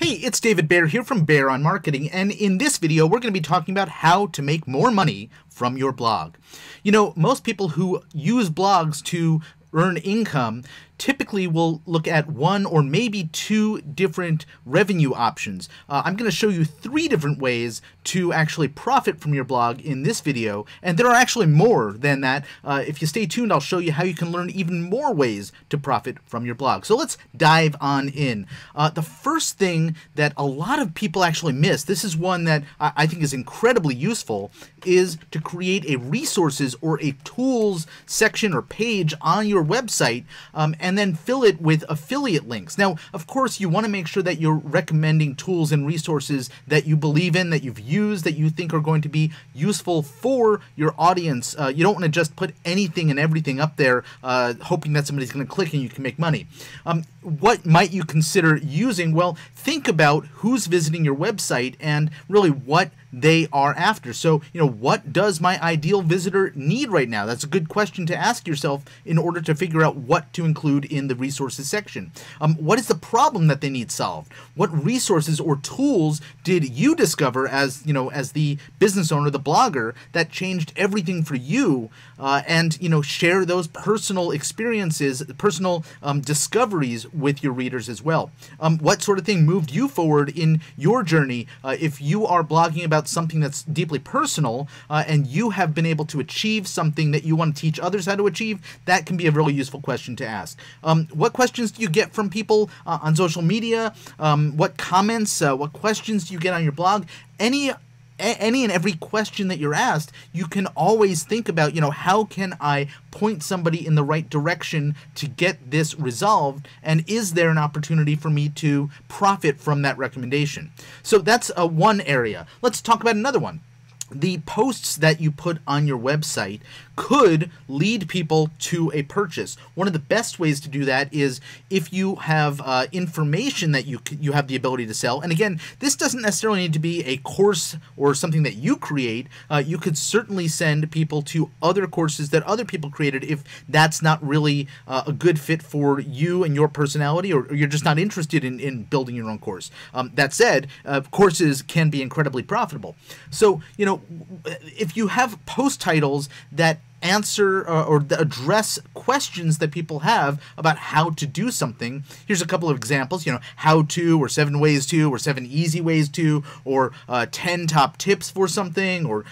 Hey, it's David Baer here from Baer on Marketing, and in this video we're going to be talking about how to make more money from your blog. You know, most people who use blogs to earn income typically will look at one or maybe two different revenue options. I'm going to show you three different ways to actually profit from your blog in this video, and there are actually more than that. If you stay tuned, I'll show you how you can learn even more ways to profit from your blog. So let's dive on in. The first thing that a lot of people actually miss, this is one that I think is incredibly useful, is to create a resources or a tools section or page on your website and then fill it with affiliate links. Now, of course, you want to make sure that you're recommending tools and resources that you believe in, that you've used, that you think are going to be useful for your audience. You don't want to just put anything and everything up there hoping that somebody's going to click and you can make money. What might you consider using? Well, think about who's visiting your website and really what they are after. So, you know, what does my ideal visitor need right now? That's a good question to ask yourself in order to figure out what to include in the resources section. What is the problem that they need solved? What resources or tools did you discover as, you know, as the business owner, the blogger, that changed everything for you? And, you know, share those personal experiences, personal discoveries with your readers as well. What sort of thing moved you forward in your journey? If you are blogging about something that's deeply personal and you have been able to achieve something that you want to teach others how to achieve, that can be a really useful question to ask. What questions do you get from people on social media? What comments, what questions do you get on your blog? Any and every question that you're asked, you can always think about, you know, how can I point somebody in the right direction to get this resolved, and is there an opportunity for me to profit from that recommendation? So that's one area. Let's talk about another one. The posts that you put on your website could lead people to a purchase. One of the best ways to do that is if you have information that you have the ability to sell. And again, this doesn't necessarily need to be a course or something that you create. You could certainly send people to other courses that other people created if that's not really a good fit for you and your personality, or you're just not interested in building your own course. That said, courses can be incredibly profitable. So, you know, if you have post titles that answer or address questions that people have about how to do something. Here's a couple of examples, you know, how to, or 7 ways to, or 7 easy ways to, or 10 top tips for something, or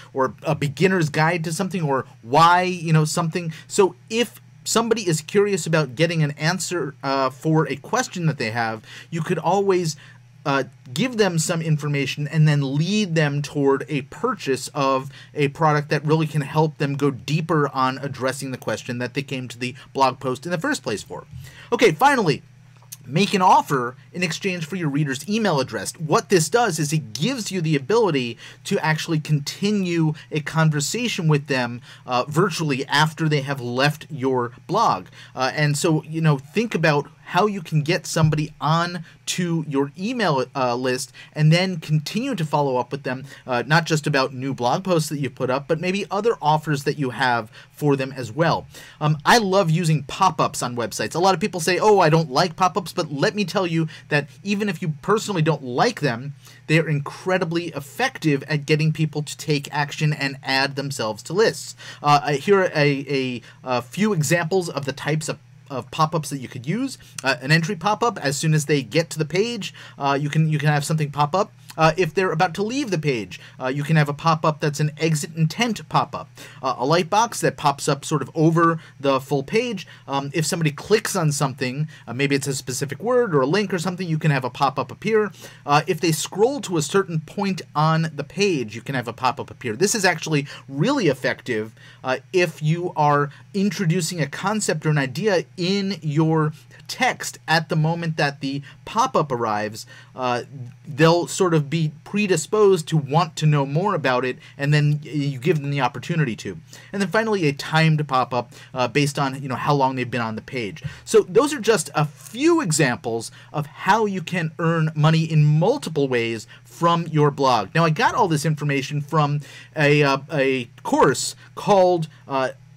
a beginner's guide to something, or why, you know, something. So if somebody is curious about getting an answer for a question that they have, you could always give them some information and then lead them toward a purchase of a product that really can help them go deeper on addressing the question that they came to the blog post in the first place for. Okay, finally, make an offer in exchange for your reader's email address. What this does is it gives you the ability to actually continue a conversation with them virtually after they have left your blog. And so, you know, think about how you can get somebody on to your email list and then continue to follow up with them, not just about new blog posts that you put up, but maybe other offers that you have for them as well. I love using pop-ups on websites. A lot of people say, oh, I don't like pop-ups, but let me tell you that even if you personally don't like them, they are incredibly effective at getting people to take action and add themselves to lists. Here are a few examples of the types of pop-ups that you could use. An entry pop-up, as soon as they get to the page, you can have something pop up. If they're about to leave the page, you can have a pop-up that's an exit intent pop-up. A light box that pops up sort of over the full page. If somebody clicks on something, maybe it's a specific word or a link or something, you can have a pop-up appear. If they scroll to a certain point on the page, you can have a pop-up appear. This is actually really effective if you are introducing a concept or an idea in your text at the moment that the pop-up arrives. They'll sort of be predisposed to want to know more about it, and then you give them the opportunity to. And then finally, a timed pop-up based on, you know, how long they've been on the page. So those are just a few examples of how you can earn money in multiple ways from your blog. Now, I got all this information from a course called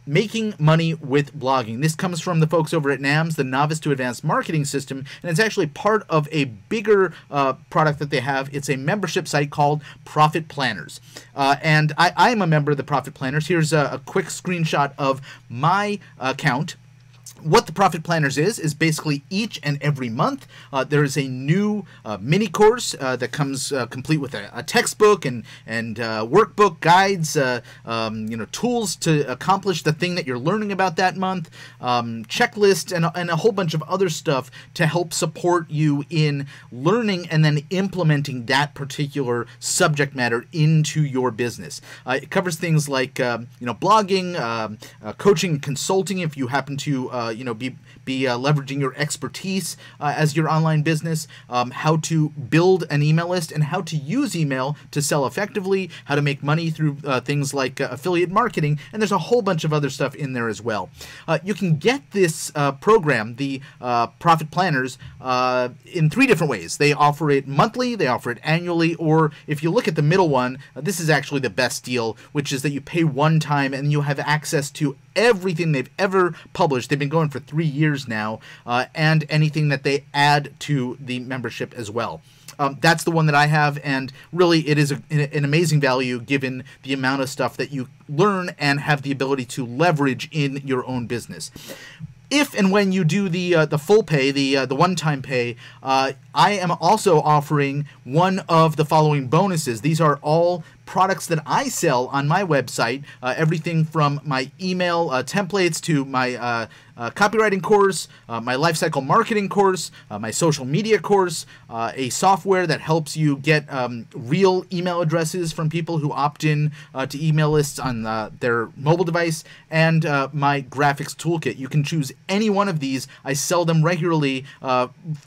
making money with blogging. This comes from the folks over at MyNAMS, the Novice to Advanced Marketing System, and it's actually part of a bigger product that they have. It's a membership site called Profit Planners. And I am a member of the Profit Planners. Here's a quick screenshot of my account. What the Profit Planners is basically each and every month there is a new mini course that comes complete with a textbook and workbook, guides, tools to accomplish the thing that you're learning about that month, checklist, and a whole bunch of other stuff to help support you in learning and then implementing that particular subject matter into your business. It covers things like blogging, coaching, consulting if you happen to be leveraging your expertise as your online business, how to build an email list and how to use email to sell effectively, how to make money through things like affiliate marketing, and there's a whole bunch of other stuff in there as well. You can get this program, the Profit Planners, in 3 different ways. They offer it monthly, they offer it annually, or if you look at the middle one, this is actually the best deal, which is that you pay one time and you have access to everything they've ever published. They've been going for 3 years now, and anything that they add to the membership as well. That's the one that I have, and really it is an amazing value given the amount of stuff that you learn and have the ability to leverage in your own business. If and when you do the full pay, the one-time pay, I am also offering one of the following bonuses. These are all products that I sell on my website, everything from my email templates to my copywriting course, my lifecycle marketing course, my social media course, a software that helps you get real email addresses from people who opt in to email lists on their mobile device, and my graphics toolkit. You can choose any one of these. I sell them regularly,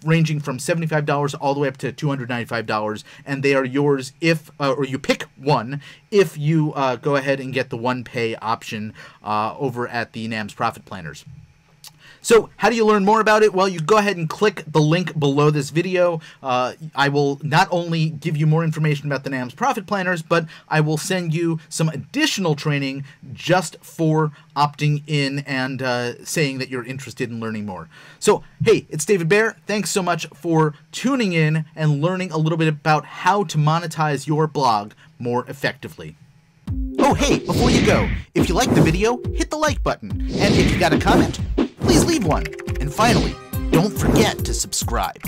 ranging from $75 all the way up to $295, and they are yours if, or you pick one, if you go ahead and get the one pay option over at the MyNAMS Profit Planners. So how do you learn more about it? Well, you go ahead and click the link below this video. I will not only give you more information about the MyNAMS Profit Planners, but I will send you some additional training just for opting in and saying that you're interested in learning more. So, hey, it's David Baer. Thanks so much for tuning in and learning a little bit about how to monetize your blog more effectively. Oh, hey, before you go, if you liked the video, hit the like button. And if you got a comment, please leave one. And finally, don't forget to subscribe.